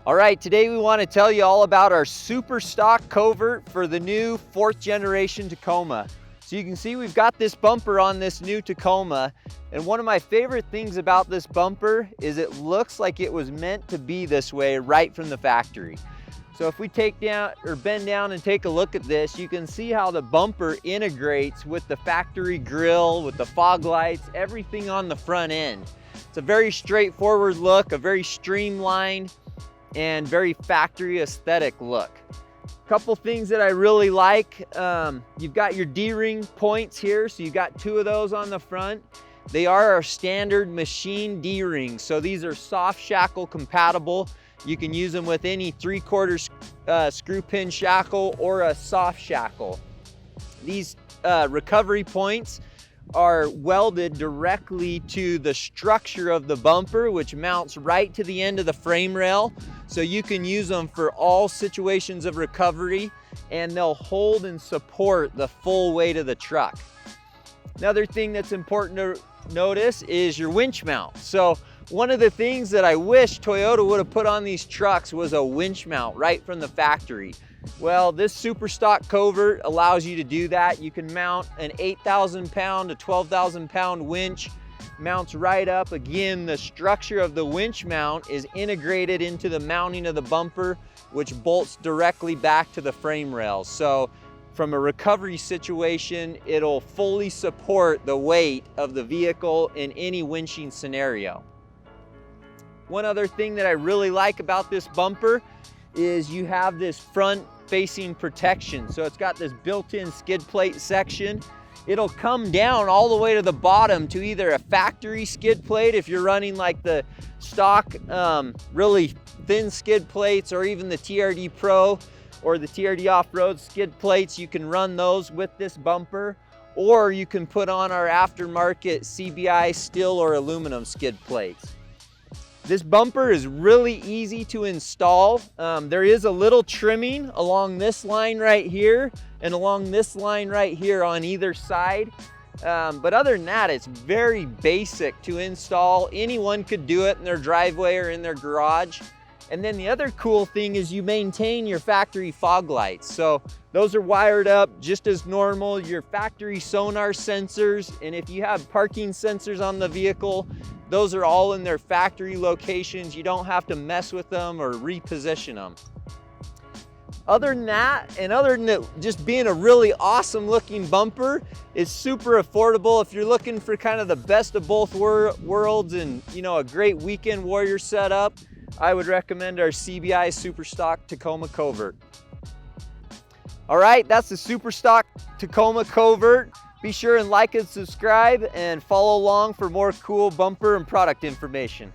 All right, today we want to tell you all about our Super Stock Covert for the new 4th generation Tacoma. So you can see we've got this bumper on this new Tacoma, and one of my favorite things about this bumper is it looks like it was meant to be this way right from the factory. So if we bend down and take a look at this, you can see how the bumper integrates with the factory grille, with the fog lights, everything on the front end. It's a very straightforward look, a very streamlined and very factory aesthetic look. Couple things that I really like, you've got your D-ring points here, so you've got 2 of those on the front. They are our standard machine D-rings, so these are soft shackle compatible. You can use them with any 3/4 screw pin shackle or a soft shackle. These recovery points are welded directly to the structure of the bumper, which mounts right to the end of the frame rail. So you can use them for all situations of recovery, and they'll hold and support the full weight of the truck. Another thing that's important to notice is your winch mount. So one of the things that I wish Toyota would have put on these trucks was a winch mount right from the factory. Well, this Super Stock Covert allows you to do that. You can mount an 8,000 pound to 12,000 pound winch, mounts right up. Again, the structure of the winch mount is integrated into the mounting of the bumper, which bolts directly back to the frame rails. So from a recovery situation, it'll fully support the weight of the vehicle in any winching scenario. One other thing that I really like about this bumper is you have this front facing protection. So it's got this built-in skid plate section. It'll come down all the way to the bottom to either a factory skid plate if you're running like the stock really thin skid plates, or even the TRD Pro or the TRD Offroad skid plates. You can run those with this bumper, or you can put on our aftermarket CBI steel or aluminum skid plates. This bumper is really easy to install. There is a little trimming along this line right here and along this line right here on either side. But other than that, it's very basic to install. Anyone could do it in their driveway or in their garage. And then the other cool thing is you maintain your factory fog lights. So those are wired up just as normal, your factory sonar sensors, and if you have parking sensors on the vehicle, those are all in their factory locations. You don't have to mess with them or reposition them. Other than that, and other than it just being a really awesome looking bumper, it's super affordable. If you're looking for kind of the best of both worlds and, you know, a great weekend warrior setup, I would recommend our CBI Super Stock Tacoma Covert. All right, that's the Super Stock Tacoma Covert. Be sure and like and subscribe and follow along for more cool bumper and product information.